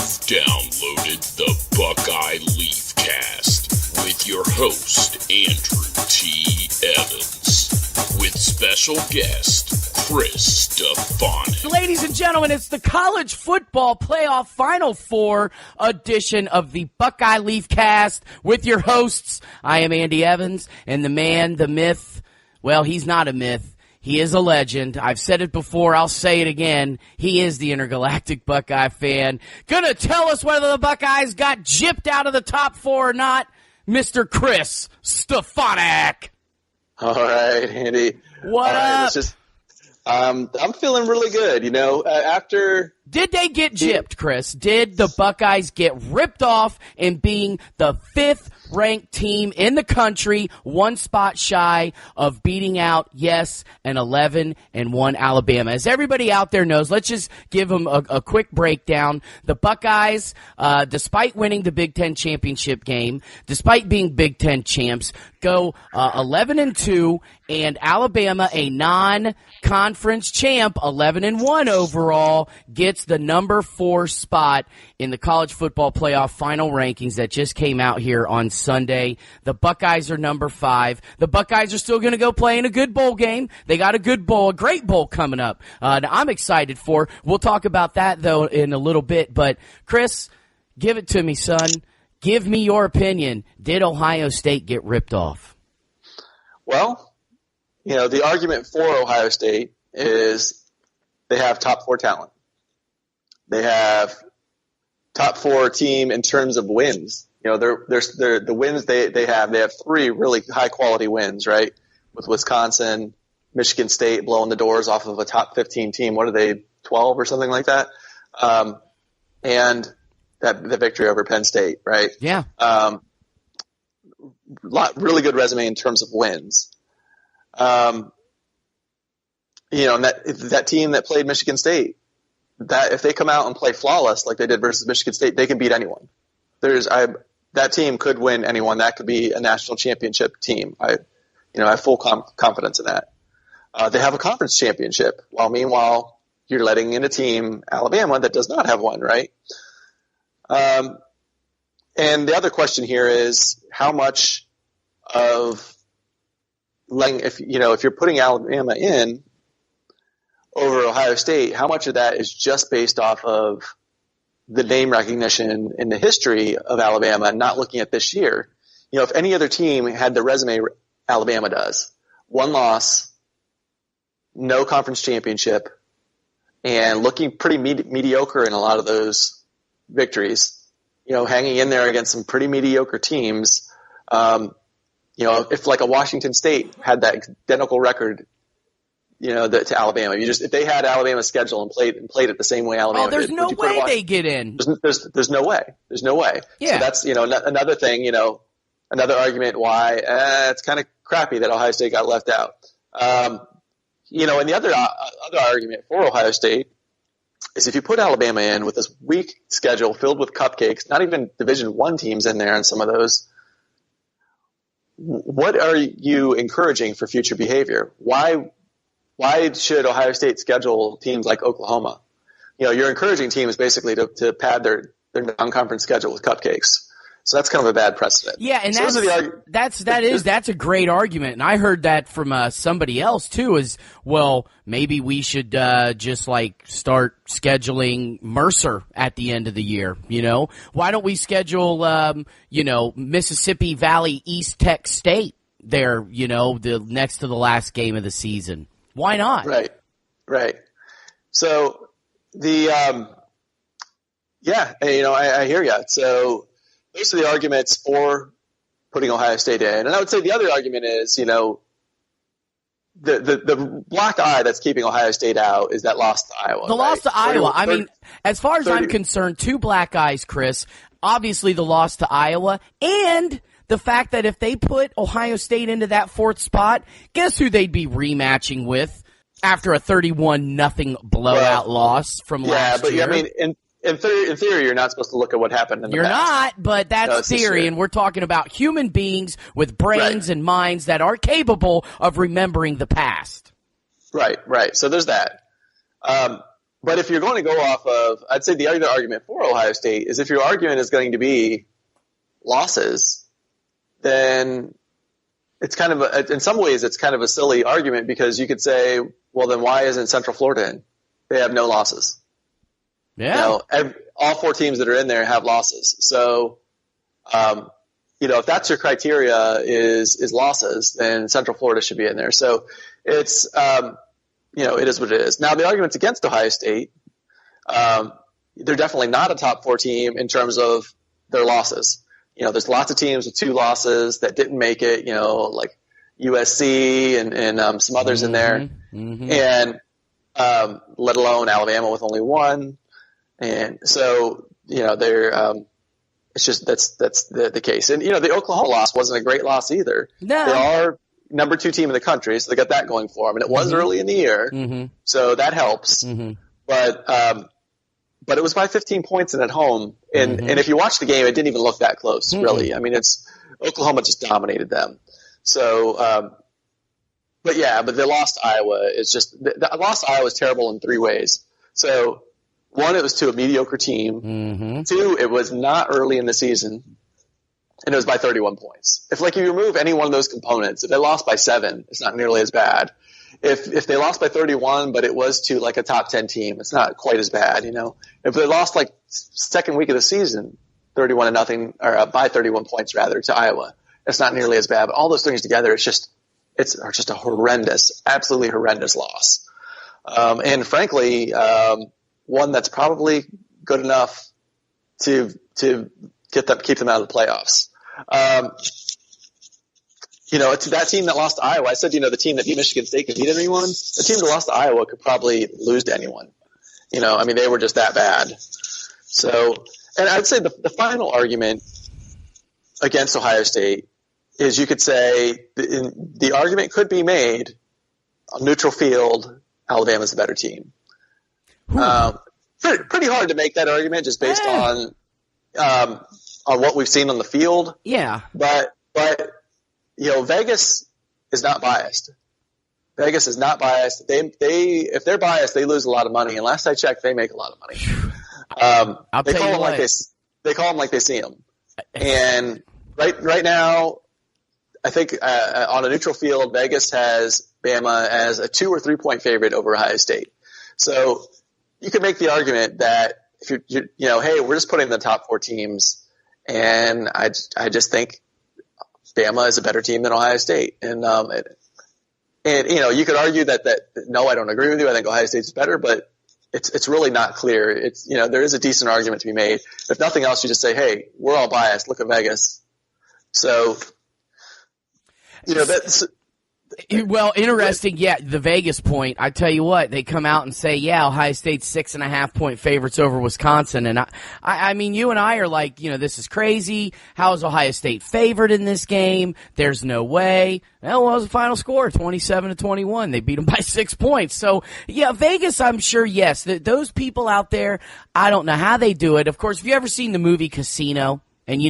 Downloaded the Buckeye Leafcast with your host, Andrew T. Evans, with special guest, Chris Stefanick. Ladies and gentlemen, it's the College Football Playoff Final Four edition of the Buckeye Leafcast with your hosts. I am Andy Evans, and the man, the myth, well, he's not a myth. He is a legend. I've said it before. I'll say it again. He is the Intergalactic Buckeye Fan. Gonna tell us whether the Buckeyes got gypped out of the top four or not, Mr. Chris Stefanick. All right, Andy. What up? I'm feeling really good. You know, after... Did they get gypped, Chris? Did the Buckeyes get ripped off in being the fifth-ranked team in the country, one spot shy of beating out, yes, an 11-1 Alabama? As everybody out there knows, let's just give them a quick breakdown. The Buckeyes, despite winning the Big Ten championship game, despite being Big Ten champs, go 11-2, and Alabama, a non-conference champ, 11-1 overall, gets the number 4 spot in the college football playoff final rankings that just came out here on Sunday. The Buckeyes are number 5. The Buckeyes are still going to go play in a good bowl game. They got a good bowl, a great bowl coming up. I'm excited for. We'll talk about that, though, in a little bit. But, Chris, give it to me, son. Give me your opinion. Did Ohio State get ripped off? Well, you know, the argument for Ohio State is they have top 4 talent. They have top 4 team in terms of wins. You know, they're the wins they have 3 really high quality wins, right? With Wisconsin, Michigan State blowing the doors off of a top 15 team. What are they, 12 or something like that? And the victory over Penn State, right? Yeah. Really good resume in terms of wins. You know, and that team that played Michigan State, that if they come out and play flawless like they did versus Michigan State, they can beat anyone. That team could win anyone. That could be a national championship team. I have full confidence in that. They have a conference championship. While meanwhile, you're letting in a team, Alabama, that does not have one, right? And the other question here is how much of if you're putting Alabama in over Ohio State, how much of that is just based off of the name recognition and the history of Alabama, not looking at this year? You know, if any other team had the resume Alabama does, 1 loss, no conference championship, and looking pretty mediocre in a lot of those victories, you know, hanging in there against some pretty mediocre teams, you know, if like a Washington State had that identical record, you know, to Alabama, if they had Alabama's schedule and played it the same way Alabama there's did, no way they get in. There's no way. There's no way. Yeah. So that's, you know, another thing, you know, another argument why it's kind of crappy that Ohio State got left out. You know, and the other argument for Ohio State is if you put Alabama in with this weak schedule filled with cupcakes, not even Division I teams in there in some of those, what are you encouraging for future behavior? Why should Ohio State schedule teams like Oklahoma? You know, you're encouraging teams basically to pad their non-conference schedule with cupcakes. So that's kind of a bad precedent. Yeah, and so that's a great argument. And I heard that from somebody else too. Is well, maybe we should just like start scheduling Mercer at the end of the year. You know, why don't we schedule Mississippi Valley East Tech State there? You know, the next to the last game of the season. Why not? Right. So the you know, I hear you. So those are the arguments for putting Ohio State in. And I would say the other argument is, you know, the black eye that's keeping Ohio State out is that loss to Iowa. Loss to Iowa. I mean, as far as I'm concerned, 2 black eyes, Chris. Obviously the loss to Iowa and the fact that if they put Ohio State into that 4th spot, guess who they'd be rematching with after a 31-0 blowout loss from last year? Yeah, but I mean, in theory, you're not supposed to look at what happened in the past. You're not, but that's theory, and we're talking about human beings with brains and minds that are capable of remembering the past. Right. So there's that. But if you're going to go off of, I'd say the other argument for Ohio State is if your argument is going to be losses, then it's kind of in some ways it's kind of a silly argument because you could say, well, then why isn't Central Florida in? They have no losses. Yeah. All 4 teams that are in there have losses. So, if that's your criteria is losses, then Central Florida should be in there. So it's, it is what it is. Now the arguments against Ohio State, they're definitely not a top 4 team in terms of their losses. There's lots of teams with 2 losses that didn't make it, like USC and some others in there. Mm-hmm. And, let alone Alabama with only 1. And so, they're, it's just, that's the case. And, the Oklahoma loss wasn't a great loss either. No. They are number 2 team in the country, so they got that going for them. And it was early in the year, so that helps. But it was by 15 points and at home. And if you watch the game, it didn't even look that close, really. I mean, Oklahoma just dominated them. So, but they lost Iowa. It's just, lost Iowa is terrible in 3 ways. So, 1, it was to a mediocre team. 2, it was not early in the season. And it was by 31 points. If you remove any one of those components, if they lost by 7, it's not nearly as bad. If they lost by 31, but it was to a top 10 team, it's not quite as bad, If they lost second week of the season, 31-0, or by 31 points rather, to Iowa, it's not nearly as bad. But all those things together, it's just a horrendous, absolutely horrendous loss. And frankly, one that's probably good enough to keep them out of the playoffs. It's that team that lost to Iowa. I said, the team that beat Michigan State could beat anyone. The team that lost to Iowa could probably lose to anyone. They were just that bad. So, and I'd say the final argument against Ohio State is you could say the argument could be made on neutral field, Alabama's the better team. Pretty hard to make that argument just based on what we've seen on the field. Yeah. But Vegas is not biased. Vegas is not biased. If they're biased, they lose a lot of money. And last I checked, they make a lot of money. They call them like they see them. And right now, I think on a neutral field, Vegas has Bama as a 2 or 3 point favorite over Ohio State. So you could make the argument that if you're hey, we're just putting in the top 4 teams, and I just think Bama is a better team than Ohio State. And you could argue that no, I don't agree with you. I think Ohio State's better, but it's really not clear. There is a decent argument to be made. If nothing else, you just say, hey, we're all biased. Look at Vegas. So, that's. Well, interesting. Yeah, the Vegas point. I tell you what, they come out and say, yeah, Ohio State's 6.5 point favorites over Wisconsin. And I mean, you and I are like, this is crazy. How is Ohio State favored in this game? There's no way. Well, what was the final score? 27-21. They beat them by 6 points. So, yeah, Vegas, I'm sure, yes. Those people out there, I don't know how they do it. Of course, have you ever seen the movie Casino? And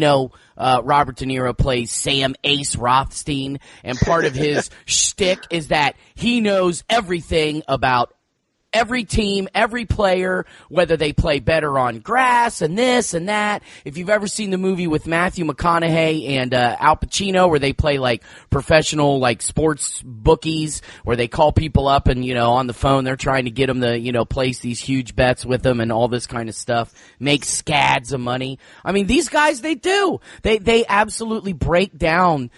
Robert De Niro plays Sam Ace Rothstein, and part of his shtick is that he knows everything about every team, every player, whether they play better on grass and this and that. If you've ever seen the movie with Matthew McConaughey and Al Pacino where they play professional sports bookies where they call people up and, on the phone they're trying to get them to, place these huge bets with them and all this kind of stuff, make scads of money. I mean, these guys, they do. They absolutely break down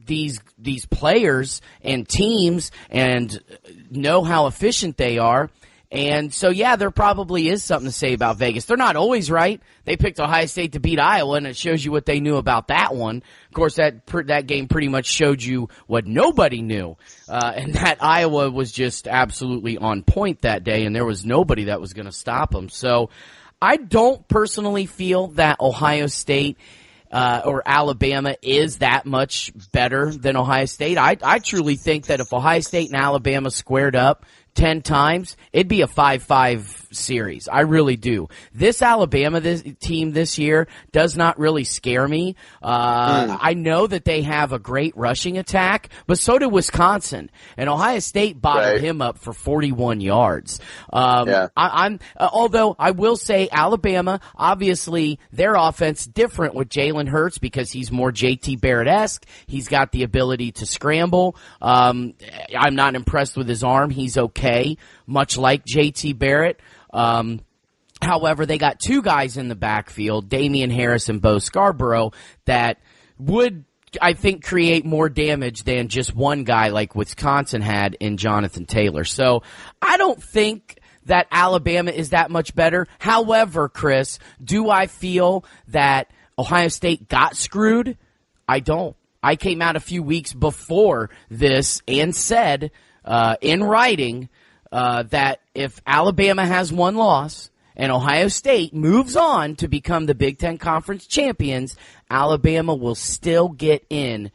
these players and teams and know how efficient they are. And so, yeah, there probably is something to say about Vegas. They're not always right. They picked Ohio State to beat Iowa, and it shows you what they knew about that one. Of course, that game pretty much showed you what nobody knew, and that Iowa was just absolutely on point that day, and there was nobody that was going to stop them. So I don't personally feel that Ohio State or Alabama is that much better than Ohio State. I truly think that if Ohio State and Alabama squared up 10 times, it'd be a 5-5 series. I really do. This Alabama team this year does not really scare me. I know that they have a great rushing attack, but so did Wisconsin. And Ohio State bottled him up for 41 yards. Although I will say Alabama, obviously their offense different with Jalen Hurts because he's more JT Barrett-esque. He's got the ability to scramble. I'm not impressed with his arm. He's okay, much like JT Barrett. However, they got two guys in the backfield, Damian Harris and Bo Scarborough, that would, I think, create more damage than just one guy like Wisconsin had in Jonathan Taylor. So I don't think that Alabama is that much better. However, Chris, do I feel that Ohio State got screwed? I don't. I came out a few weeks before this and said in writing that if Alabama has one loss and Ohio State moves on to become the Big Ten Conference champions, Alabama will still get in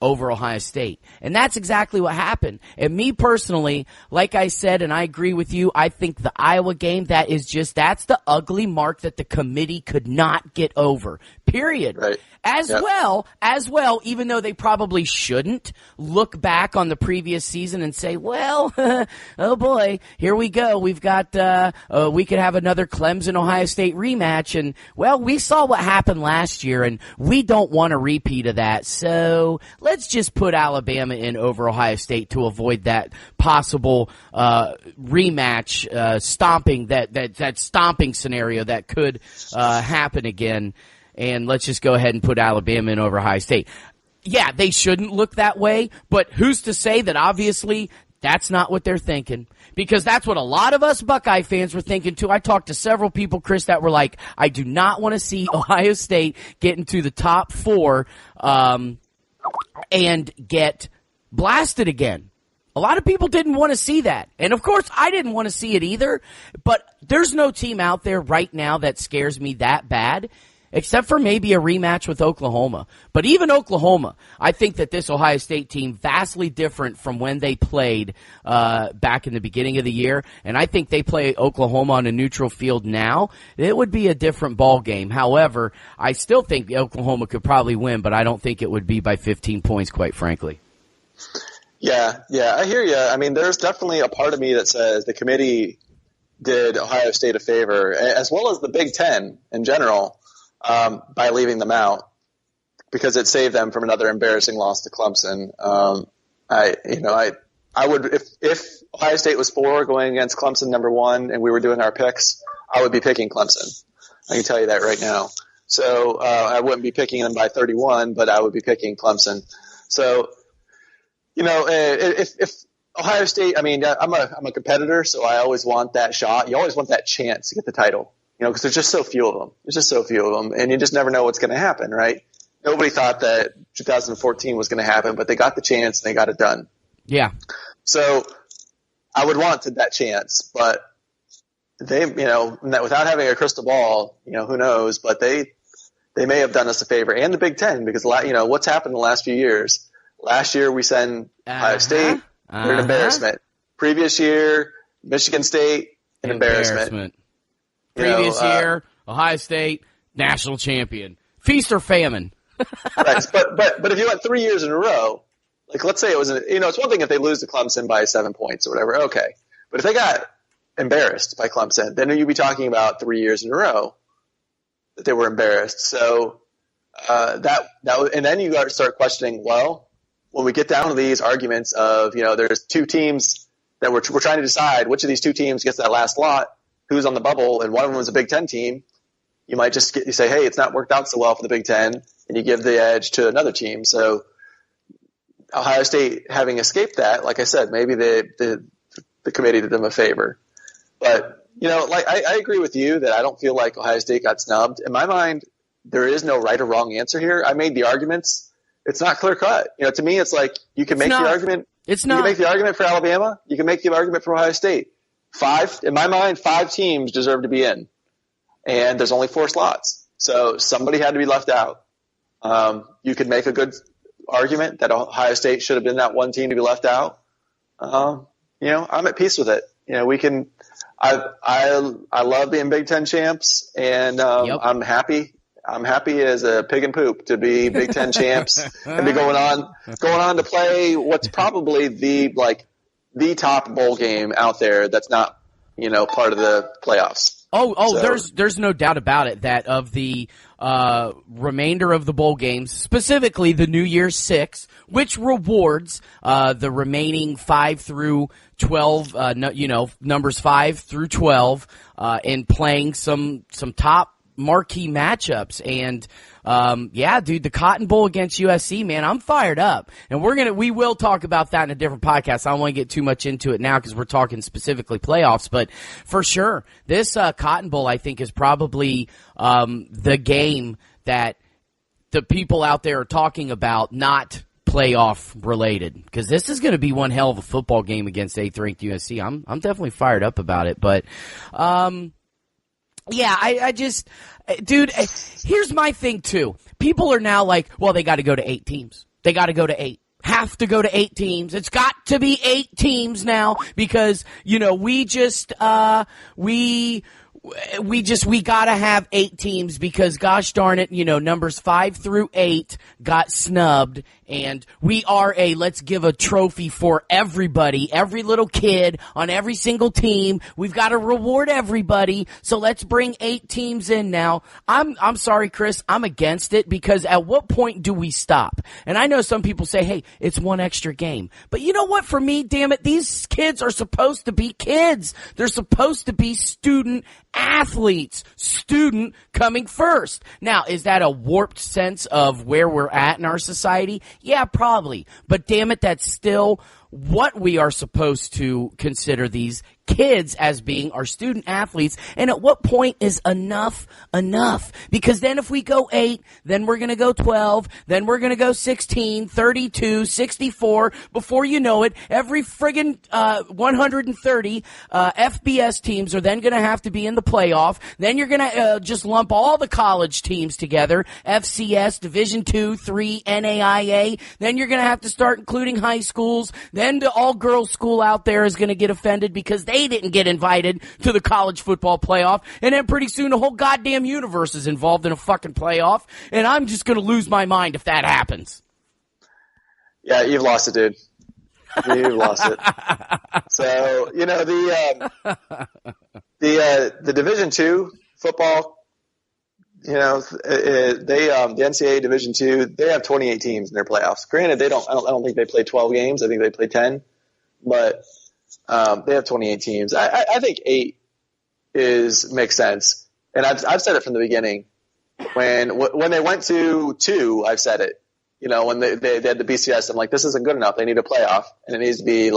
over Ohio State. And that's exactly what happened. And me personally, like I said, and I agree with you, I think the Iowa game, that's the ugly mark that the committee could not get over. Period. Right. As well, even though they probably shouldn't look back on the previous season and say, well, oh boy, here we go. We've got, we could have another Clemson-Ohio State rematch. And, well, we saw what happened last year, and we don't want a repeat of that. So let's just put Alabama in over Ohio State to avoid that possible rematch, stomping, that stomping scenario that could happen again. And let's just go ahead and put Alabama in over Ohio State. Yeah, they shouldn't look that way, but who's to say that obviously that's not what they're thinking? Because that's what a lot of us Buckeye fans were thinking too. I talked to several people, Chris, that were like, I do not want to see Ohio State get into the top 4 and get blasted again. A lot of people didn't want to see that. And, of course, I didn't want to see it either. But there's no team out there right now that scares me that bad, except for maybe a rematch with Oklahoma. But even Oklahoma, I think that this Ohio State team vastly different from when they played back in the beginning of the year. And I think they play Oklahoma on a neutral field now. It would be a different ball game. However, I still think Oklahoma could probably win, but I don't think it would be by 15 points, quite frankly. Yeah, I hear you. I mean, there's definitely a part of me that says the committee did Ohio State a favor, as well as the Big Ten in general, by leaving them out, because it saved them from another embarrassing loss to Clemson. I would, if Ohio State was 4 going against Clemson number 1 and we were doing our picks, I would be picking Clemson. I can tell you that right now. So I wouldn't be picking them by 31, but I would be picking Clemson. So, if Ohio State, I mean, I'm a competitor, so I always want that shot. You always want that chance to get the title, because there's just so few of them. There's just so few of them, and you just never know what's going to happen, right? Nobody thought that 2014 was going to happen, but they got the chance and they got it done. Yeah. So I would want that chance, but they, without having a crystal ball, who knows? But they may have done us a favor, and the Big Ten, because what's happened in the last few years. Last year we sent Ohio State, they're an embarrassment. Previous year, Michigan State, an embarrassment. Previous year, Ohio State, national champion. Feast or famine. Right, but if you went 3 years in a row, like let's say it was, it's one thing if they lose to Clemson by 7 points or whatever, okay. But if they got embarrassed by Clemson, then you'd be talking about 3 years in a row that they were embarrassed. So that and then you got to start questioning. Well, when we get down to these arguments of there's two teams that we're trying to decide which of these two teams gets that last slot, who's on the bubble, and one of them is a Big Ten team. You might just you say, hey, it's not worked out so well for the Big Ten, and you give the edge to another team. So Ohio State having escaped that, like I said, maybe the committee did them a favor. But, I agree with you that I don't feel like Ohio State got snubbed. In my mind, there is no right or wrong answer here. I made the arguments. It's not clear cut. To me, it's like you can make the argument. You can make the argument for Alabama. You can make the argument for Ohio State. In my mind, 5 teams deserve to be in. And there's only 4 slots. So somebody had to be left out. You could make a good argument that Ohio State should have been that one team to be left out. I'm at peace with it. We can. I love being Big Ten champs, and Yep. I'm happy. I'm happy as a pig and poop to be Big Ten champs and be going on to play what's probably the top bowl game out there. That's not part of the playoffs. So, there's no doubt about it that of the remainder of the bowl games, specifically the New Year's Six, which rewards the remaining 5 through 12, numbers 5 through 12, in playing some top marquee matchups. And dude, the Cotton Bowl against USC, man, I'm fired up. And we will talk about that in a different podcast. I don't want to get too much into it now because we're talking specifically playoffs, but for sure, this Cotton Bowl, I think, is probably the game that the people out there are talking about, not playoff related, because this is going to be one hell of a football game against 8th ranked USC. I'm definitely fired up about it, but I just, dude, here's my thing too. People are now like, well, they got to go to 8 teams. They got to go to 8. Have to go to 8 teams. It's got to be 8 teams now because, we gotta have 8 teams because gosh darn it, numbers 5 through 8 got snubbed, and we are let's give a trophy for everybody, every little kid on every single team. We've got to reward everybody, so let's bring 8 teams in now. I'm sorry, Chris, I'm against it because at what point do we stop? And I know some people say, hey, it's one extra game. But you know what? For me, damn it, these kids are supposed to be kids. They're supposed to be student athletes, student coming first. Now, is that a warped sense of where we're at in our society? Yeah, probably. But damn it, that's still what we are supposed to consider these kids as being our student athletes. And at what point is enough? Because then if we go 8, then we're going to go 12, then we're going to go 16, 32, 64. Before you know it, every friggin' 130 FBS teams are then going to have to be in the playoff. Then you're going to just lump all the college teams together, FCS, Division 2, 3, NAIA. Then you're going to have to start including high schools. Then the all-girls school out there is going to get offended because they didn't get invited to the college football playoff. And then pretty soon the whole goddamn universe is involved in a fucking playoff. And I'm just going to lose my mind if that happens. Yeah, you've lost it, dude. You've lost it. So, the Division II football, the NCAA Division II, they have 28 teams in their playoffs. Granted, I don't think they play 12 games. I think they play 10, but they have 28 teams. I think 8 makes sense, and I've said it from the beginning. When they went to 2, I've said it. When they had the BCS, I'm like, this isn't good enough. They need a playoff, and it needs to be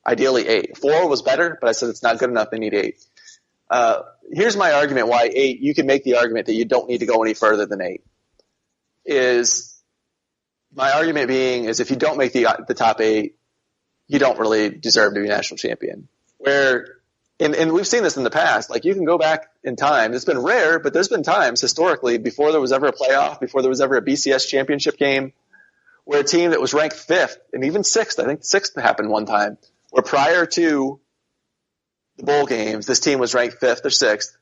ideally 8. 4 was better, but I said it's not good enough. They need 8. Here's my argument why 8, you can make the argument that you don't need to go any further than 8. My argument being is if you don't make the top 8, you don't really deserve to be national champion. And we've seen this in the past. You can go back in time. It's been rare, but there's been times historically before there was ever a playoff, before there was ever a BCS championship game, where a team that was ranked 5th and even 6th, I think 6th happened one time, where prior to the bowl games, this team was ranked 5th or 6th.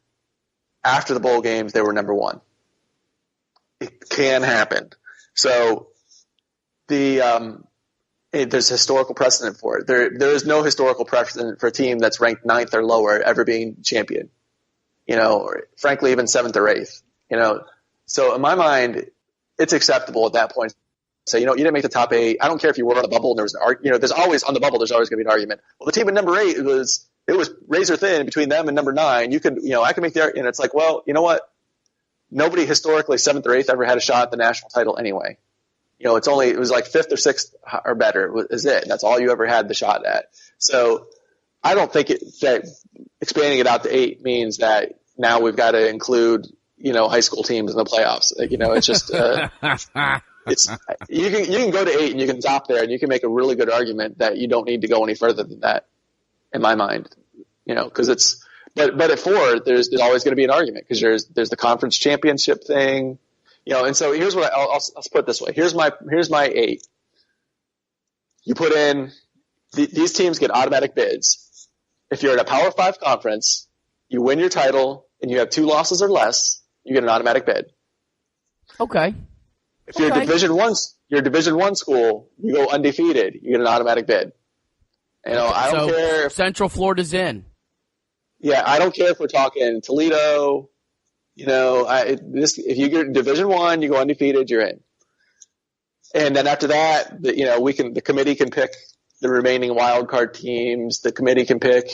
After the bowl games, they were number 1. It can happen. So there's historical precedent for it. There is no historical precedent for a team that's ranked 9th or lower ever being champion. Or frankly, even 7th or 8th. So in my mind, it's acceptable at that point. So, you didn't make the top 8. I don't care if you were on the bubble and there was there's always on the bubble, there's always going to be an argument. Well, the team at number 8 it was razor thin between them and number 9. I can make the argument. It's like, well, you know what? Nobody historically 7th or 8th ever had a shot at the national title anyway. It was 5th or 6th or better is it. That's all you ever had the shot at. So I don't think that expanding it out to 8 means that now we've got to include, high school teams in the playoffs. It's just, you can go to 8 and you can stop there and you can make a really good argument that you don't need to go any further than that in my mind, cause but at 4, there's always going to be an argument because there's the conference championship thing. And so here's what I'll put it this way. Here's my 8. You put in these teams get automatic bids. If you're in a Power 5 conference, you win your title, and you have 2 losses or less, you get an automatic bid. Okay. If you're a Division I school, you go undefeated, you get an automatic bid. I don't care. Central Florida's in. Yeah, I don't care if we're talking Toledo. If you get Division I, you go undefeated, you're in. And then after that, the committee can pick the remaining wild card teams. The committee can pick,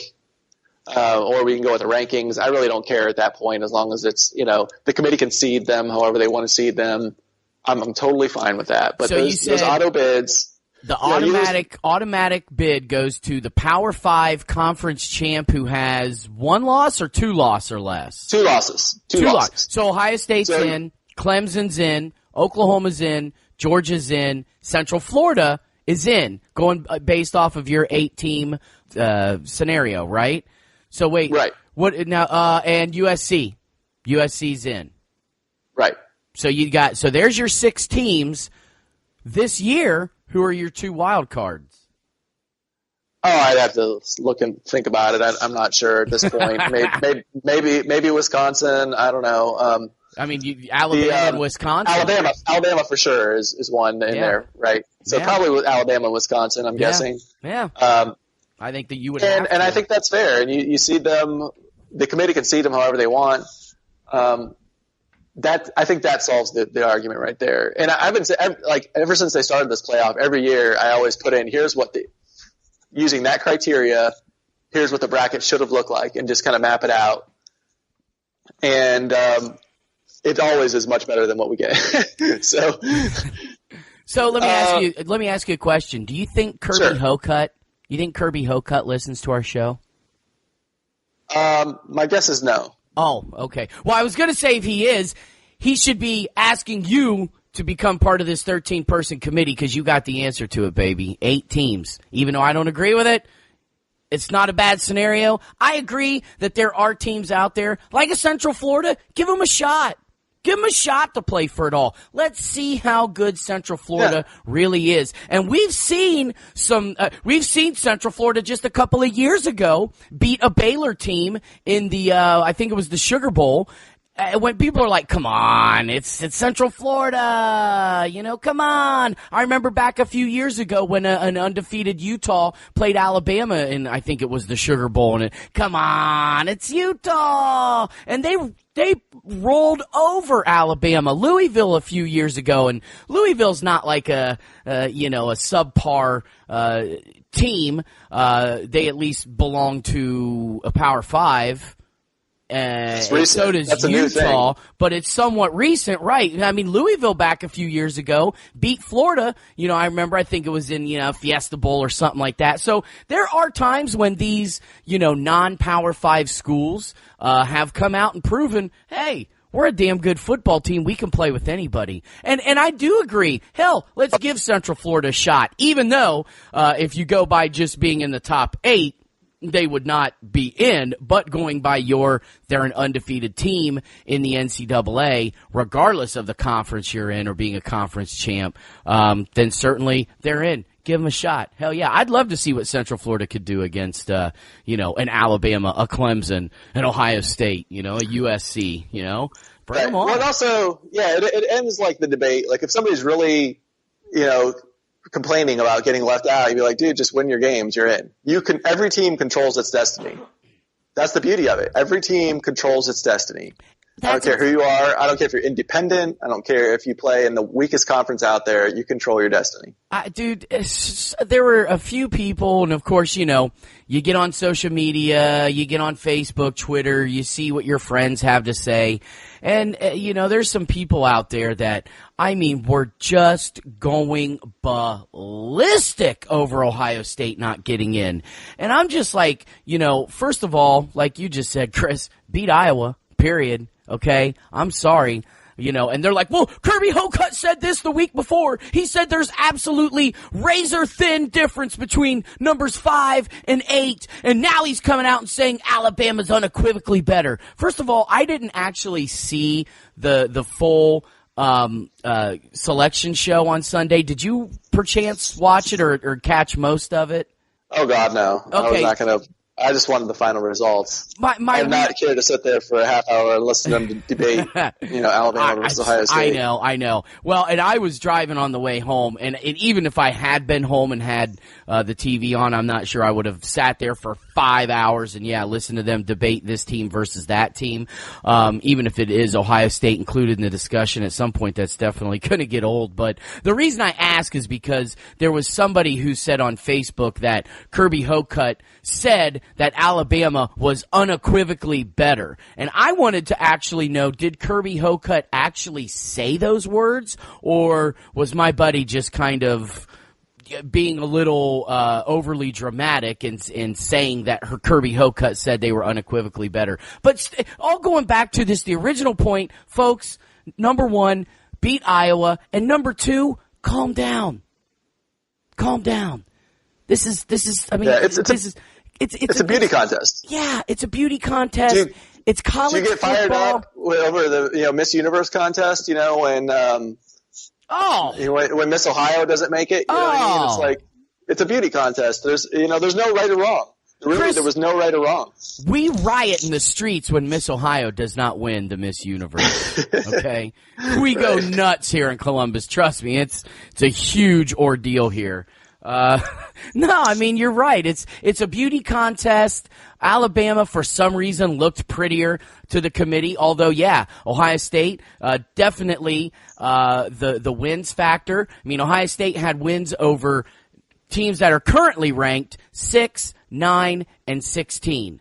or we can go with the rankings. I really don't care at that point, as long as it's the committee can seed them however they want to seed them. I'm totally fine with that. But so those auto bids. The automatic bid goes to the Power 5 conference champ who has 1 loss or 2 loss or less? 2 losses. Two losses. So Ohio State's in, Clemson's in, Oklahoma's in, Georgia's in, Central Florida is in, going based off of your 8-team scenario, right? So wait, right. What now? And USC's in, right? So there's your 6 teams this year. Who are your 2 wild cards? Oh, I'd have to look and think about it. I'm not sure at this point. maybe Wisconsin. I don't know. Alabama and Wisconsin. Alabama for sure is one in there, right? So probably with Alabama and Wisconsin, I'm guessing. Yeah. I think that you would. And I think that's fair. And you see them. The committee can seed them however they want. I think that solves the argument right there. And I've been ever since they started this playoff, every year I always put in, using that criteria, here's what the bracket should have looked like, and just kind of map it out. And it always is much better than what we get. So let me ask you a question. Do you think Kirby Hocutt listens to our show? My guess is no. Oh, okay. Well, I was going to say if he is, he should be asking you to become part of this 13-person committee because you got the answer to it, baby. 8 teams. Even though I don't agree with it, it's not a bad scenario. I agree that there are teams out there, like a Central Florida, give them a shot. Give them a shot to play for it all. Let's see how good Central Florida really is. And we've seen Central Florida just a couple of years ago beat a Baylor team in the, I think it was the Sugar Bowl. When people are like, come on, it's Central Florida, come on. I remember back a few years ago when an undefeated Utah played Alabama in, I think it was the Sugar Bowl, and come on, it's Utah. And they rolled over Alabama. Louisville a few years ago, and Louisville's not like a subpar team. They at least belong to a Power 5. And so does Utah, but it's somewhat recent, right? I mean, Louisville back a few years ago beat Florida. I remember, I think it was in, Fiesta Bowl or something like that. So there are times when these, non-Power 5 schools have come out and proven, hey, we're a damn good football team. We can play with anybody. And I do agree. Hell, let's give Central Florida a shot, even though if you go by just being in the top 8, they would not be in, but going by they're an undefeated team in the NCAA, regardless of the conference you're in or being a conference champ, then certainly they're in. Give them a shot. Hell yeah. I'd love to see what Central Florida could do against, an Alabama, a Clemson, an Ohio State, a USC, Bring them on. Well, also, it ends like the debate. Like if somebody's really, complaining about getting left out, you'd be like, dude, just win your games, you're in. Every team controls its destiny. That's the beauty of it. Every team controls its destiny. I don't care who you are. I don't care if you're independent. I don't care if you play in the weakest conference out there. You control your destiny. Dude, there were a few people, and of course, you get on social media, you get on Facebook, Twitter, you see what your friends have to say. And, there's some people out there that, were just going ballistic over Ohio State not getting in. And I'm just like, first of all, like you just said, Chris, beat Iowa, period. Okay? I'm sorry. And they're like, well, Kirby Hocutt said this the week before. He said there's absolutely razor thin difference between numbers 5 and 8. And now he's coming out and saying Alabama's unequivocally better. First of all, I didn't actually see the full selection show on Sunday. Did you perchance watch it or catch most of it? Oh God, no! Okay. I was not going to. I just wanted the final results. I'm not here to sit there for a half hour and listen to them debate, Alabama versus Ohio State. I know. Well, and I was driving on the way home, and even if I had been home and had the TV on, I'm not sure I would have sat there for 5 hours and listened to them debate this team versus that team. Even if it is Ohio State included in the discussion at some point, that's definitely going to get old. But the reason I ask is because there was somebody who said on Facebook that Kirby Hocutt said that Alabama was unequivocally better. And I wanted to actually know, did Kirby Hocutt actually say those words, or was my buddy just kind of being a little overly dramatic in saying that Kirby Hocutt said they were unequivocally better? But all going back to this, the original point, folks, number one, beat Iowa, and number two, calm down. Calm down. This is it's a beauty contest. Yeah, it's a beauty contest. It's college football. Do you get fired football. up over the Miss Universe contest? When when Miss Ohio doesn't make it, you know what I mean? It's like it's a beauty contest. There's no right or wrong. Really, there was no right or wrong. We riot in the streets when Miss Ohio does not win the Miss Universe. Okay, we go nuts here in Columbus. Trust me, it's a huge ordeal here. No, I mean, you're right. It's a beauty contest. Alabama, for some reason, looked prettier to the committee. Although, Ohio State, definitely, the wins factor. I mean, Ohio State had wins over teams that are currently ranked 6, 9, and 16.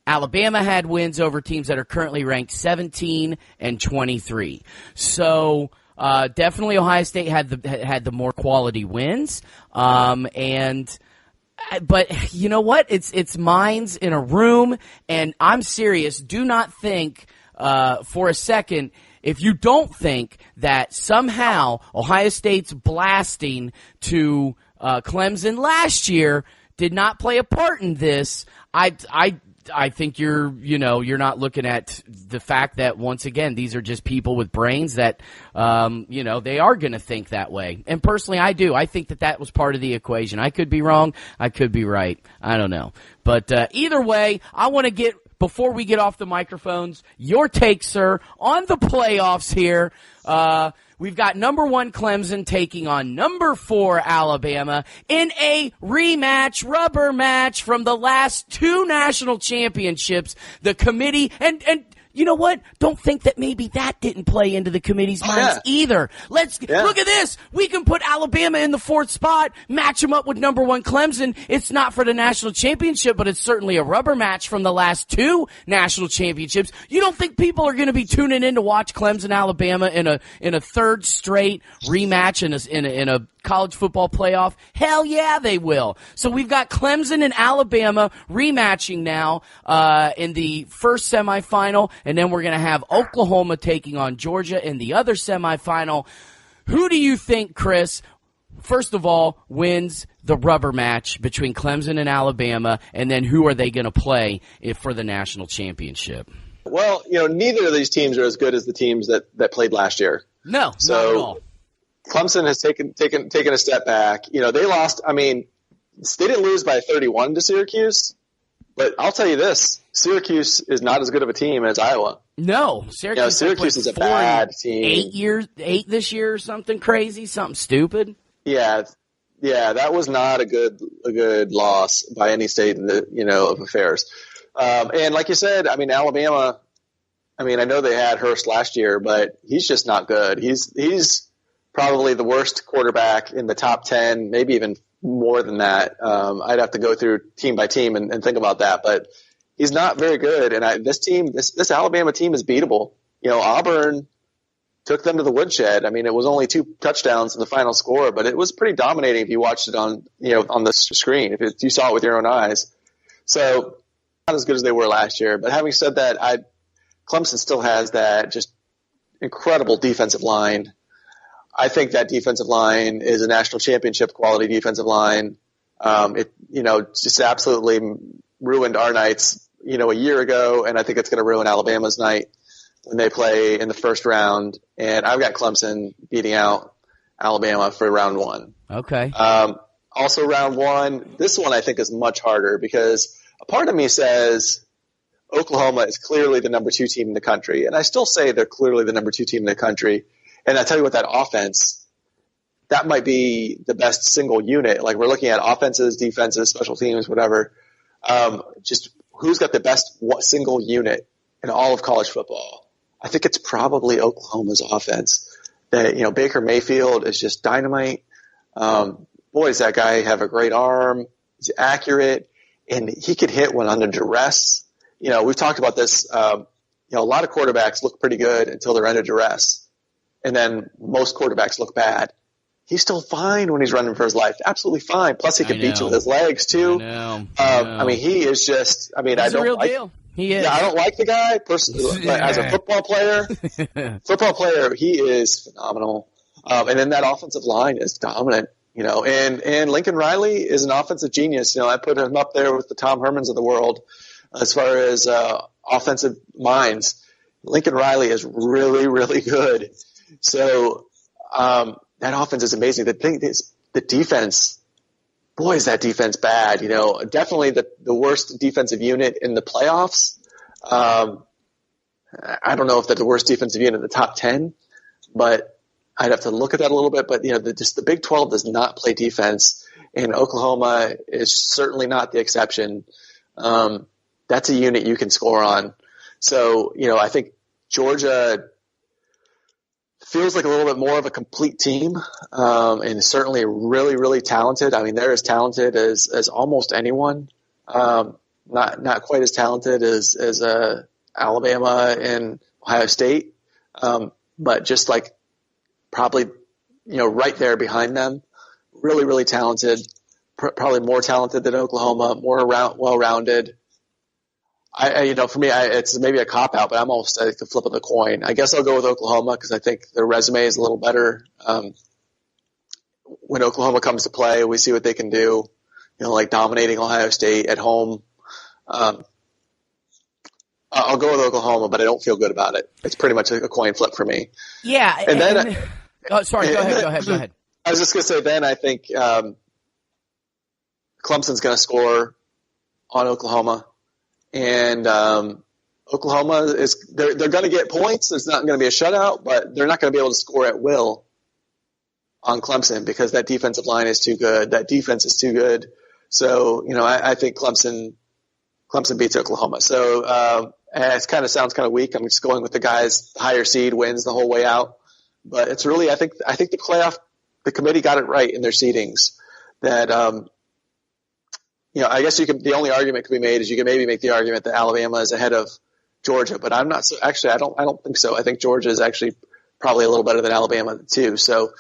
Alabama had wins over teams that are currently ranked 17 and 23. So, definitely Ohio State had the more quality wins. But you know what? It's minds in a room, and I'm serious. Do not think, for a second, if you don't think that somehow Ohio State's blasting to, Clemson last year did not play a part in this, I think you're not looking at the fact that, once again, these are just people with brains that, they are going to think that way. And personally, I do. I think that was part of the equation. I could be wrong. I could be right. I don't know. But either way, I want to before we get off the microphones, your take, sir, on the playoffs here. We've got number 1 Clemson taking on number 4 Alabama in a rematch, rubber match from the last 2 national championships. The committee, and you know what? Don't think that maybe that didn't play into the committee's minds either. Look at this. We can put Alabama in the 4th spot, match them up with number 1 Clemson. It's not for the national championship, but it's certainly a rubber match from the last 2 national championships. You don't think people are going to be tuning in to watch Clemson, Alabama in a 3rd straight rematch in a college football playoff? Hell yeah, they will. So we've got Clemson and Alabama rematching now in the first semifinal, and then we're going to have Oklahoma taking on Georgia in the other semifinal. Who do you think, Chris, first of all, wins the rubber match between Clemson and Alabama, and then who are they going to play for the national championship? Well, neither of these teams are as good as the teams that played last year. No, not at all. Clemson has taken a step back. They lost. I mean, they didn't lose by 31 to Syracuse, but I'll tell you this: Syracuse is not as good of a team as Iowa. No, Syracuse is a bad team. 8 this year, or something crazy, something stupid. Yeah, that was not a good loss by any state of affairs. And like you said, I mean, Alabama. I mean, I know they had Hurst last year, but he's just not good. He's probably the worst quarterback in the top 10, maybe even more than that. I'd have to go through team by team and think about that, but he's not very good. And this Alabama team is beatable. Auburn took them to the woodshed. I mean, it was only 2 touchdowns in the final score, but it was pretty dominating if you watched it on the screen, if you saw it with your own eyes. So not as good as they were last year. But having said that, Clemson still has that just incredible defensive line. I think that defensive line is a national championship quality defensive line. It just absolutely ruined our nights, a year ago, and I think it's going to ruin Alabama's night when they play in the first round. And I've got Clemson beating out Alabama for round 1. Okay. Also round one. This one I think is much harder because a part of me says Oklahoma is clearly the number 2 team in the country. And I still say they're clearly the number 2 team in the country. And I tell you what, that offense, that might be the best single unit. Like we're looking at offenses, defenses, special teams, whatever. Just who's got the best single unit in all of college football? I think it's probably Oklahoma's offense. That, you know, Baker Mayfield is just dynamite. Boy, does that guy have a great arm. He's accurate, and he could hit when under duress. You know, we've talked about this. You know, a lot of quarterbacks look pretty good until they're under duress, and then most quarterbacks look bad. He's still fine when he's running for his life. Absolutely fine. Plus, he can beat you with his legs, too. I mean, he is just – I mean, He's I don't a real like – deal. He is. Yeah, I don't like the guy personally, but as a football player, he is phenomenal. And then that offensive line is dominant, you know. And Lincoln Riley is an offensive genius. You know, I put him up there with the Tom Hermans of the world as far as offensive minds. Lincoln Riley is really, really good. So that offense is amazing. The thing is, the defense, boy, is that defense bad. You know, definitely the worst defensive unit in the playoffs. I don't know if they're the worst defensive unit in the top 10, but I'd have to look at that a little bit. But, you know, just the Big 12 does not play defense, and Oklahoma is certainly not the exception. That's a unit you can score on. So, you know, I think Georgia feels like a little bit more of a complete team, and certainly really, really talented. I mean, they're as talented as almost anyone. Not quite as talented as Alabama and Ohio State, but just like probably, you know, right there behind them. Really, really talented. Probably more talented than Oklahoma. More well-rounded. You know, for me, it's maybe a cop-out, but I'm almost like the flip of the coin. I guess I'll go with Oklahoma because I think their resume is a little better. When Oklahoma comes to play, we see what they can do, you know, like dominating Ohio State at home. I'll go with Oklahoma, but I don't feel good about it. It's pretty much a coin flip for me. Yeah. And then oh, sorry, go ahead. I was just going to say, then I think Clemson's going to score on Oklahoma. And Oklahoma they're going to get points. There's not going to be a shutout, but they're not going to be able to score at will on Clemson because that defensive line is too good. That defense is too good. So, you know, I think Clemson beats Oklahoma. So it kind of sounds kind of weak. I'm just going with the guys. The higher seed wins the whole way out. But it's really, I think the committee got it right in their seedings. That you know, I guess the only argument could be made is you can maybe make the argument that Alabama is ahead of Georgia, but I'm not so. Actually, I don't think so. I think Georgia is actually probably a little better than Alabama too. So,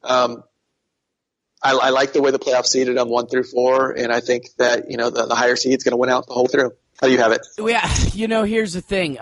I like the way the playoff seeded them 1 through 4, and I think that, you know, the higher seed is going to win out the whole through. How do you have it? Yeah, you know, here's the thing.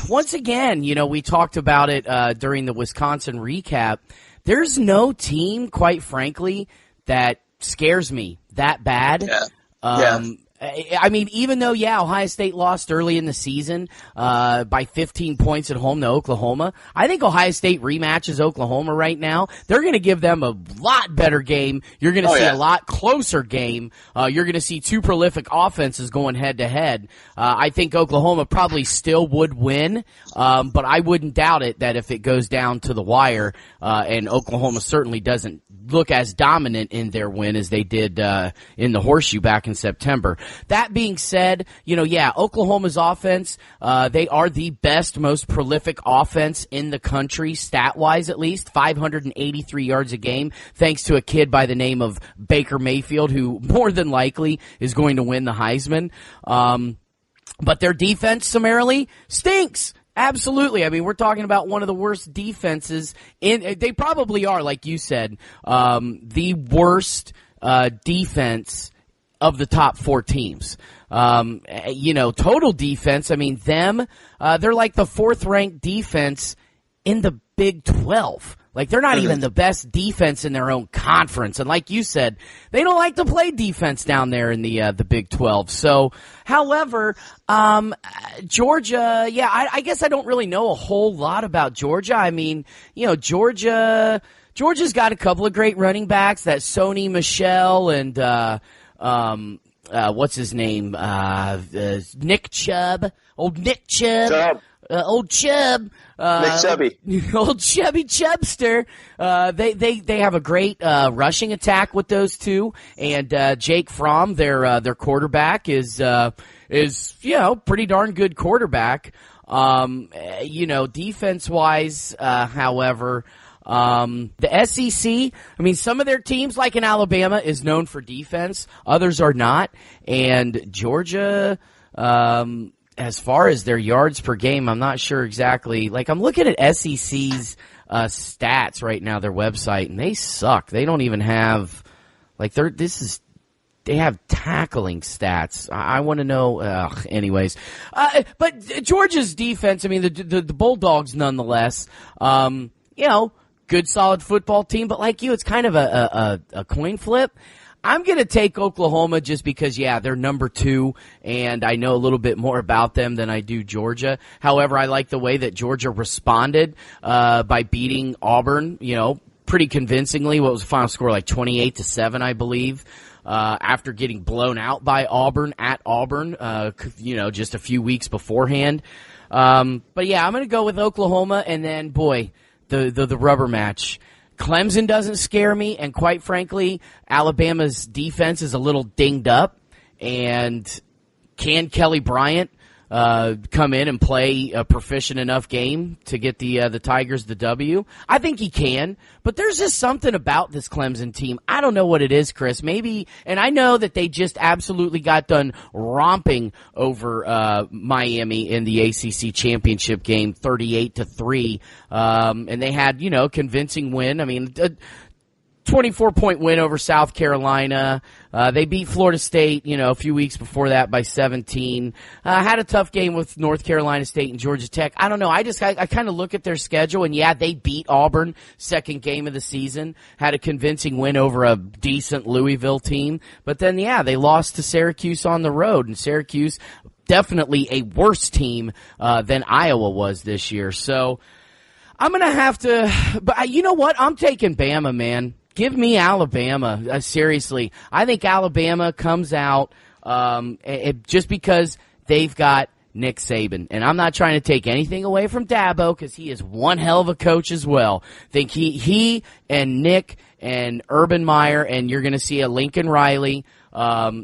Once again, you know, we talked about it during the Wisconsin recap. There's no team, quite frankly, that scares me that bad. Yeah. I mean, even though, Ohio State lost early in the season by 15 points at home to Oklahoma, I think Ohio State rematches Oklahoma right now. They're going to give them a lot better game. You're going to see a lot closer game. You're going to see two prolific offenses going head-to-head. I think Oklahoma probably still would win, but I wouldn't doubt it that if it goes down to the wire, and Oklahoma certainly doesn't look as dominant in their win as they did in the Horseshoe back in September. That being said, you know, Oklahoma's offense, they are the best, most prolific offense in the country, stat-wise at least, 583 yards a game, thanks to a kid by the name of Baker Mayfield, who more than likely is going to win the Heisman. But their defense, summarily, stinks. Absolutely. I mean, we're talking about one of the worst defenses they probably are, like you said, the worst defense of the top 4 teams. You know, total defense, I mean, they're like the 4th ranked defense in the Big 12. Like, they're not even the best defense in their own conference. And like you said, they don't like to play defense down there in the Big 12. So, however, Georgia, I guess I don't really know a whole lot about Georgia. I mean, you know, Georgia Georgia's got a couple of great running backs. That Sony Michel and what's his name? Nick Chubb. Old Nick Chubb. Old Chubb. Nick Chubby. Old Chubby Chubster. They have a great rushing attack with those two. And Jake Fromm, their quarterback, is pretty darn good quarterback. Defense-wise, however, the SEC, some of their teams, like in Alabama, is known for defense. Others are not. And Georgia, as far as their yards per game, I'm not sure exactly. Like, I'm looking at SEC's stats right now, their website, and they suck. They don't even have, they have tackling stats. I want to know. Anyways, but Georgia's defense. The Bulldogs, nonetheless. Good solid football team. But like you, it's kind of a coin flip. I'm going to take Oklahoma just because, they're number 2, and I know a little bit more about them than I do Georgia. However, I like the way that Georgia responded by beating Auburn. Pretty convincingly. What was the final score? Like 28-7, I believe. After getting blown out by Auburn at Auburn, just a few weeks beforehand. But I'm going to go with Oklahoma, and then, boy, the rubber match. Clemson doesn't scare me, and quite frankly, Alabama's defense is a little dinged up, and can Kelly Bryant come in and play a proficient enough game to get the Tigers the W? I think he can, but there's just something about this Clemson team. I don't know what it is, Chris. Maybe, and I know that they just absolutely got done romping over Miami in the ACC championship game, 38-3, and they had convincing win. 24-point win over South Carolina. They beat Florida State, a few weeks before that by 17. Had a tough game with North Carolina State and Georgia Tech. I don't know. I kind of look at their schedule, and they beat Auburn second game of the season. Had a convincing win over a decent Louisville team. But then, they lost to Syracuse on the road, and Syracuse definitely a worse team than Iowa was this year. So I'm going to have to, but you know what? I'm taking Bama, man. Give me Alabama. Seriously. I think Alabama comes out just because they've got Nick Saban. And I'm not trying to take anything away from Dabo because he is one hell of a coach as well. I think he and Nick and Urban Meyer, and you're going to see a Lincoln Riley,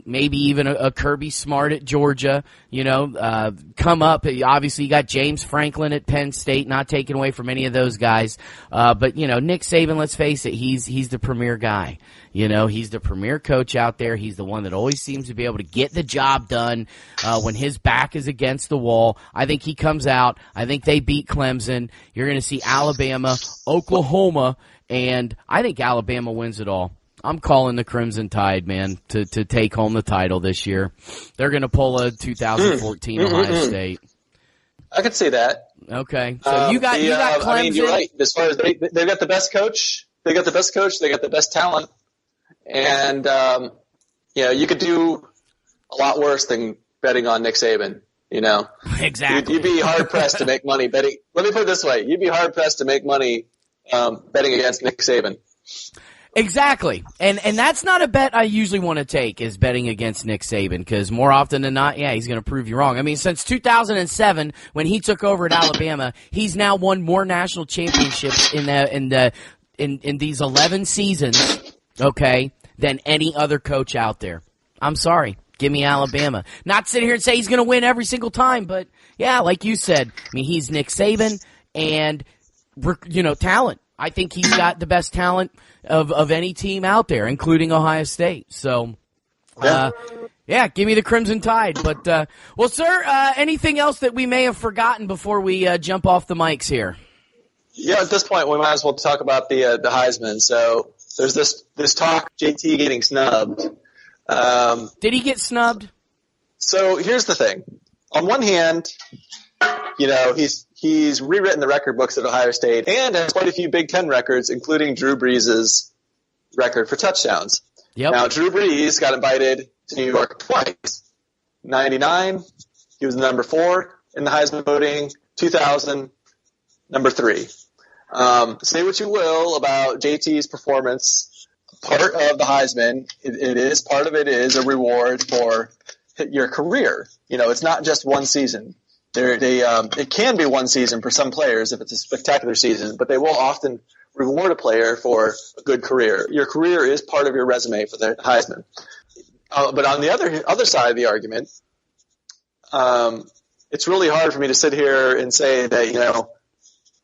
maybe even a Kirby Smart at Georgia, come up. Obviously, you got James Franklin at Penn State, not taken away from any of those guys. But Nick Saban, let's face it, he's the premier guy. He's the premier coach out there. He's the one that always seems to be able to get the job done when his back is against the wall. I think he comes out. I think they beat Clemson. You're going to see Alabama, Oklahoma, and I think Alabama wins it all. I'm calling the Crimson Tide, man, to take home the title this year. They're going to pull a 2014 Ohio State. I could say that. Okay, so you got Clemson. You're right. As far as they've got the best coach, they got the best talent, and you could do a lot worse than betting on Nick Saban. Exactly. You'd be hard pressed to make money betting. Let me put it this way: you'd be hard pressed to make money betting against Nick Saban. Exactly. And that's not a bet I usually want to take, is betting against Nick Saban, because more often than not, he's going to prove you wrong. Since 2007, when he took over at Alabama, he's now won more national championships in these 11 seasons, okay, than any other coach out there. I'm sorry. Give me Alabama. Not sit here and say he's going to win every single time, but like you said, he's Nick Saban and, talent. I think he's got the best talent of any team out there, including Ohio State. So, give me the Crimson Tide. But, well, sir, anything else that we may have forgotten before we jump off the mics here? Yeah, at this point, we might as well talk about the Heisman. So there's this talk, JT getting snubbed. Did he get snubbed? So here's the thing. On one hand, he's rewritten the record books at Ohio State and has quite a few Big Ten records, including Drew Brees' record for touchdowns. Yep. Now, Drew Brees got invited to New York twice. 99, he was number 4 in the Heisman voting. 2000, number 3. Say what you will about JT's performance. Part of the Heisman, part of it is a reward for your career. It's not just one season. It can be one season for some players if it's a spectacular season, but they will often reward a player for a good career. Your career is part of your resume for the Heisman. But on the other side of the argument, it's really hard for me to sit here and say that,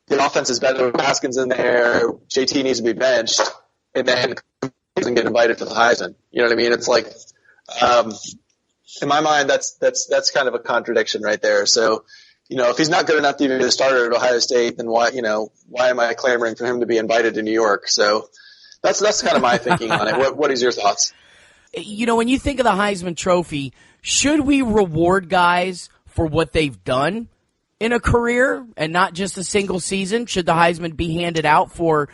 the offense is better with Haskins in there, JT needs to be benched, and then doesn't get invited to the Heisman. You know what I mean? It's like, in my mind, that's kind of a contradiction right there. So, if he's not good enough to even be a starter at Ohio State, then why am I clamoring for him to be invited to New York? So that's kind of my thinking on it. What is your thoughts? When you think of the Heisman Trophy, should we reward guys for what they've done in a career and not just a single season? Should the Heisman be handed out for,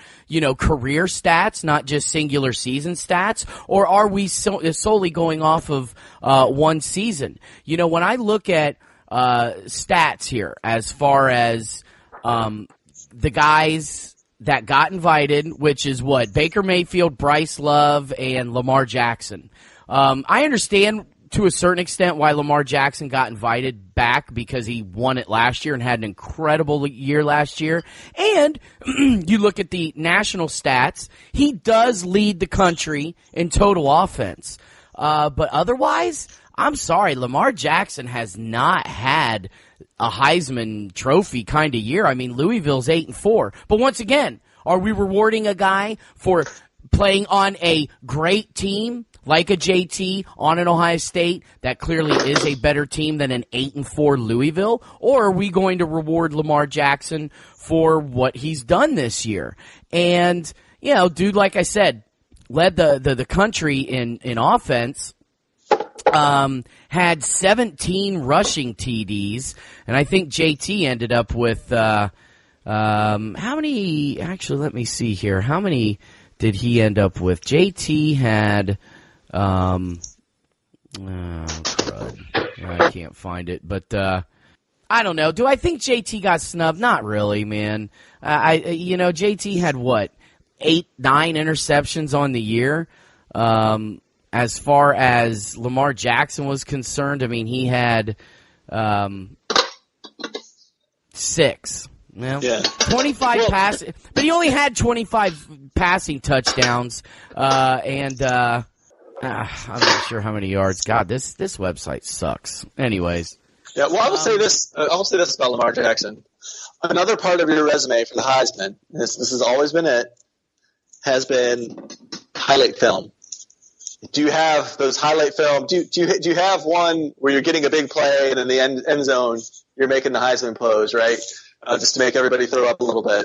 career stats, not just singular season stats? Or are we solely going off of one season? When I look at stats here as far as the guys that got invited, which is what? Baker Mayfield, Bryce Love, and Lamar Jackson. I understand to a certain extent why Lamar Jackson got invited back because he won it last year and had an incredible year last year. And you look at the national stats, he does lead the country in total offense. But otherwise, I'm sorry, Lamar Jackson has not had a Heisman Trophy kind of year. I mean, Louisville's 8-4. But once again, are we rewarding a guy for playing on a great team like a JT on an Ohio State that clearly is a better team than an 8-4 Louisville? Or are we going to reward Lamar Jackson for what he's done this year? And, dude, like I said, led the country in offense, had 17 rushing TDs, and I think JT ended up with, how many, actually, let me see here, how many did he end up with? JT had, crud. I can't find it, but I don't know. Do I think JT got snubbed? Not really, man. JT had what, 8-9 interceptions on the year. As far as Lamar Jackson was concerned, I mean, he had 6. Yeah. 25 passing, but he only had 25 passing touchdowns, and I'm not sure how many yards. God, this website sucks. Anyways. Yeah, well, I will say this about Lamar Jackson. Another part of your resume for the Heisman, this has always been it, has been highlight film. Do you have those highlight film? Do you have one where you're getting a big play and in the end zone you're making the Heisman pose, right? Just to make everybody throw up a little bit.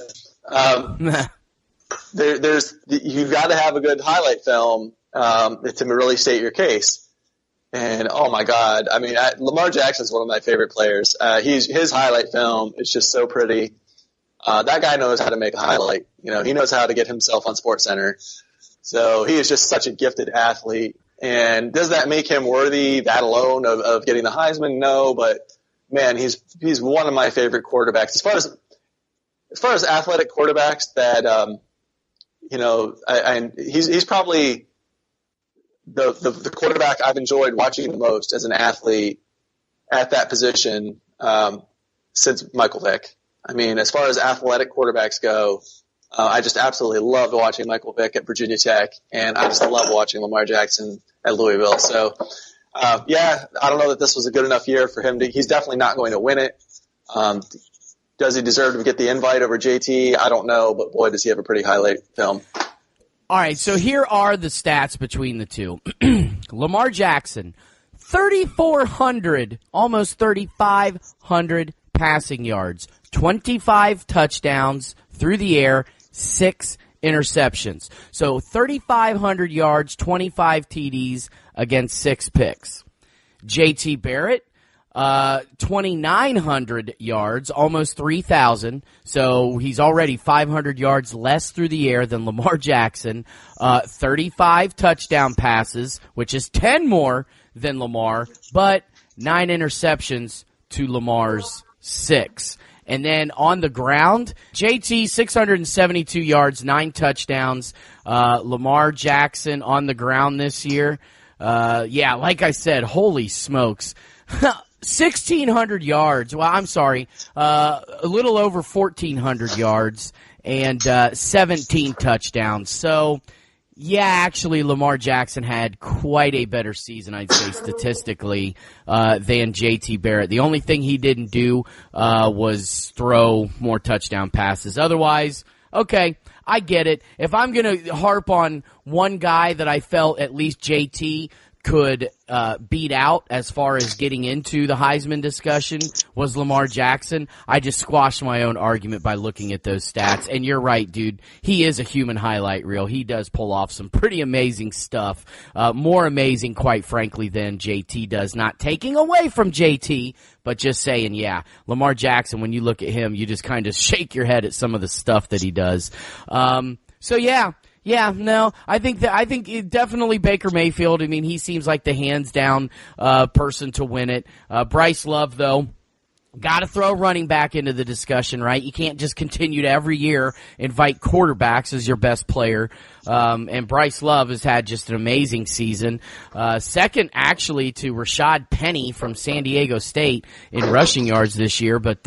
You've got to have a good highlight film to really state your case. And oh my God, I mean, Lamar Jackson's one of my favorite players. His highlight film is just so pretty. That guy knows how to make a highlight. He knows how to get himself on SportsCenter. So he is just such a gifted athlete. And does that make him worthy, that alone, of getting the Heisman? No, but man, he's one of my favorite quarterbacks. As far as athletic quarterbacks that, he's probably the quarterback I've enjoyed watching the most as an athlete at that position since Michael Vick. I mean, as far as athletic quarterbacks go, I just absolutely loved watching Michael Vick at Virginia Tech, and I just love watching Lamar Jackson at Louisville. So, I don't know that this was a good enough year for him. He's definitely not going to win it. Does he deserve to get the invite over JT? I don't know, but boy, does he have a pretty highlight film. All right, so here are the stats between the two. Lamar Jackson, 3,400, almost 3,500 passing yards, 25 touchdowns through the air, 6 interceptions. So 3,500 yards, 25 TDs against 6 picks. JT Barrett, 2,900 yards, almost 3,000. So he's already 500 yards less through the air than Lamar Jackson. 35 touchdown passes, which is 10 more than Lamar, but 9 interceptions to Lamar's 6. And then on the ground, JT, 672 yards, 9 touchdowns. Lamar Jackson on the ground this year. Like I said, holy smokes. 1,600 yards. Well, I'm sorry. A little over 1,400 yards and 17 touchdowns. So, yeah, actually, Lamar Jackson had quite a better season, I'd say, statistically, than J.T. Barrett. The only thing he didn't do was throw more touchdown passes. Otherwise, okay, I get it. If I'm going to harp on one guy that I felt at least J.T. could beat out as far as getting into the Heisman discussion was Lamar Jackson, I just squashed my own argument by looking at those stats. And you're right, dude. He is a human highlight reel. He does pull off some pretty amazing stuff. More amazing, quite frankly, than JT does. Not taking away from JT, but just saying, yeah, Lamar Jackson, when you look at him, you just kind of shake your head at some of the stuff that he does. Yeah, no, I think definitely Baker Mayfield. I mean, he seems like the hands down person to win it. Bryce Love, though, got to throw running back into the discussion, right? You can't just continue to every year invite quarterbacks as your best player. And Bryce Love has had just an amazing season. Second, actually, to Rashad Penny from San Diego State in rushing yards this year. But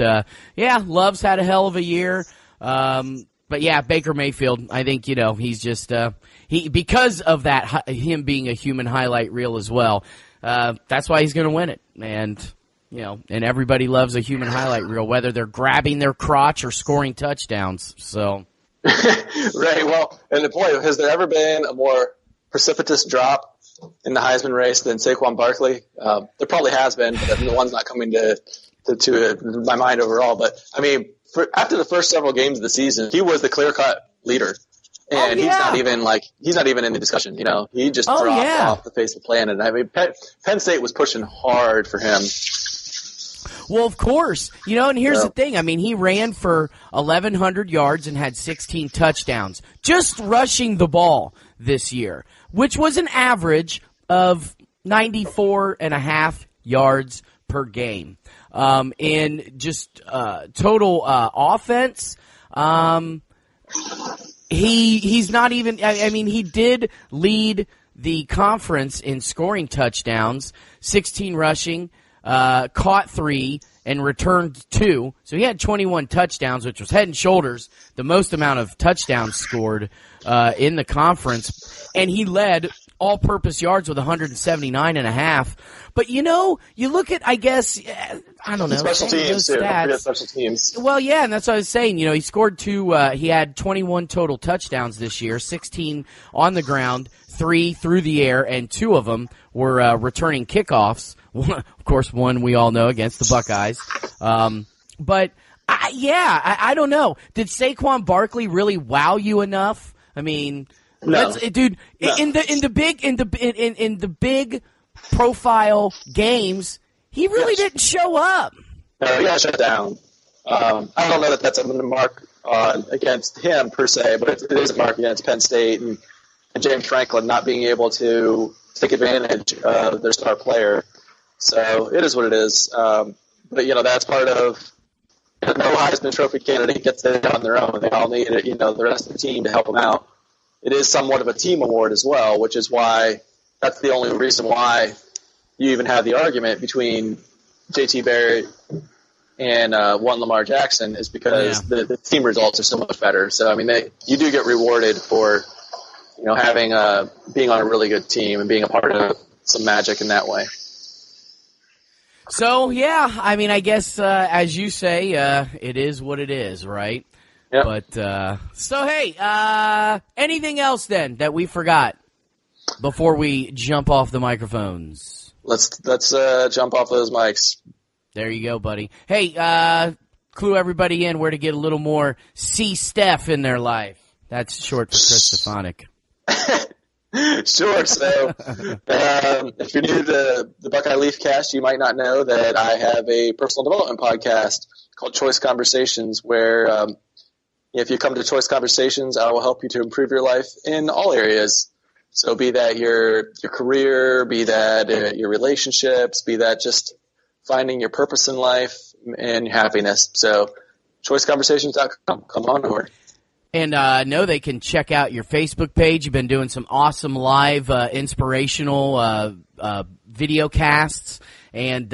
Love's had a hell of a year. But yeah, Baker Mayfield, I think, he's just, because of that, him being a human highlight reel as well, that's why he's going to win it. And, and everybody loves a human highlight reel, whether they're grabbing their crotch or scoring touchdowns. So. Right. Well, and boy, has there ever been a more precipitous drop in the Heisman race than Saquon Barkley? There probably has been, but the one's not coming to my mind overall. But I mean, after the first several games of the season, he was the clear-cut leader, and he's not even in the discussion. He just dropped off the face of the planet. I mean, Penn State was pushing hard for him. Well, of course, and here's the thing. I mean, he ran for 1,100 yards and had 16 touchdowns, just rushing the ball this year, which was an average of 94.5 yards per game. In just total offense, he's not even. I mean, he did lead the conference in scoring touchdowns, 16 rushing, caught 3 and returned 2. So he had 21 touchdowns, which was head and shoulders the most amount of touchdowns scored in the conference, and he led all-purpose yards with 179.5. But you look at, I guess, I don't know. Special teams, too. Don't forget special teams. Well, yeah, and that's what I was saying. He scored 2, he had 21 total touchdowns this year, 16 on the ground, 3 through the air, and 2 of them were returning kickoffs. Of course, one we all know against the Buckeyes. But, I don't know. Did Saquon Barkley really wow you enough? I mean, no. Dude, no. In the big profile games, he really didn't show up. No, he got shut down. I don't know that that's a mark against him per se, but it is a mark against Penn State and James Franklin not being able to take advantage of their star player. So it is what it is. But that's part of no Heisman Trophy candidate gets it on their own. They all need the rest of the team to help them out. It is somewhat of a team award as well, which is why that's the only reason why you even have the argument between J.T. Barrett and one Lamar Jackson is because the team results are so much better. So, I mean, you do get rewarded for, having being on a really good team and being a part of some magic in that way. So, I mean, I guess, as you say, it is what it is, right? Yep. But, anything else then that we forgot before we jump off the microphones? Let's jump off those mics. There you go, buddy. Hey, clue everybody in where to get a little more C-Steph in their life. That's short for Chris Stefanick. Sure. So, if you're new to the Buckeye Leafcast, you might not know that I have a personal development podcast called Choice Conversations, where if you come to Choice Conversations, I will help you to improve your life in all areas. So, be that your career, be that your relationships, be that just finding your purpose in life and your happiness. So, choiceconversations.com. Come on over. And know they can check out your Facebook page. You've been doing some awesome live, inspirational video casts, and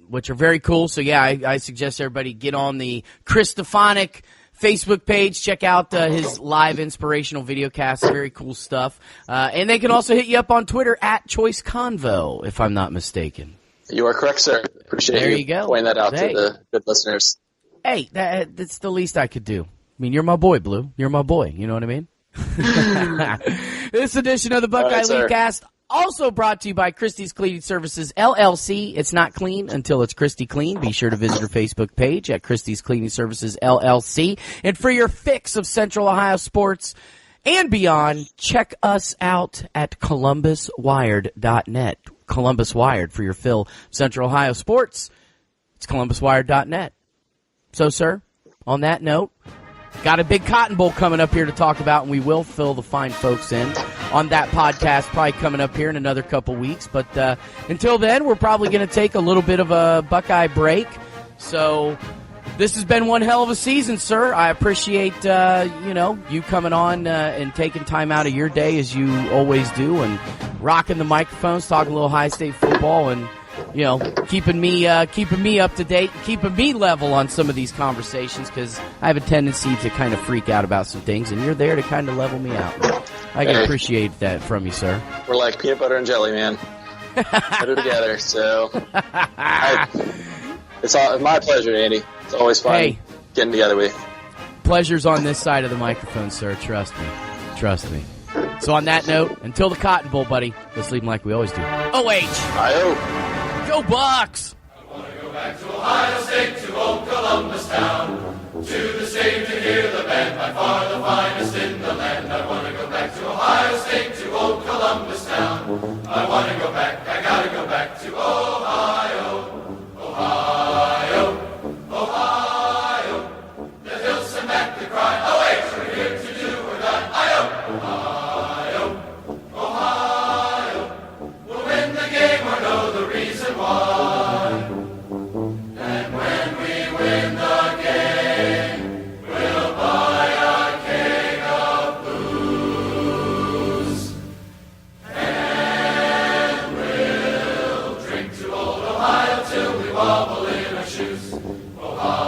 which are very cool. So, yeah, I suggest everybody get on the Chris Stefanick Facebook page. Check out his live inspirational video casts. Very cool stuff. And they can also hit you up on Twitter at Choice Convo, if I'm not mistaken. You are correct, sir. Appreciate there you go. Pointing that out to the good listeners. Hey, that's the least I could do. I mean, you're my boy, Blue. You're my boy. You know what I mean? This edition of the Buckeye Leafcast also brought to you by Christie's Cleaning Services, LLC. It's not clean until it's Christie clean. Be sure to visit her Facebook page at Christie's Cleaning Services, LLC. And for your fix of Central Ohio sports and beyond, check us out at ColumbusWired.net. Columbus Wired for your fill of Central Ohio sports. It's ColumbusWired.net. So, sir, on that note, got a big Cotton Bowl coming up here to talk about, and we will fill the fine folks in on that podcast probably coming up here in another couple weeks. But until then, we're probably going to take a little bit of a Buckeye break. So this has been one hell of a season, sir. I appreciate, you coming on and taking time out of your day, as you always do, and rocking the microphones, talking a little high state football, and keeping me up to date, keeping me level on some of these conversations, because I have a tendency to kind of freak out about some things, and you're there to kind of level me out. I can appreciate that from you, sir. We're like peanut butter and jelly, man. Better together. So it's my pleasure, Andy. It's always fun getting together with you. Pleasure's on this side of the microphone, sir. Trust me. Trust me. So on that note, until the Cotton Bowl, buddy, let's leave them like we always do. O-H. Go Bucks! I want to go back to Ohio State, to old Columbus town, to the stage to hear the band, by far the finest in the land. I want to go back to Ohio State, to old Columbus town. I want to go back, I gotta go back to Ohio, Ohio, Ohio. The hills send back the cry, O-H, we're here to do or die. Ohio, Ohio. We'll win the game or know the reason why. And when we win the game, we'll buy a keg of booze. And we'll drink to old Ohio till we wobble in our shoes. Ohio.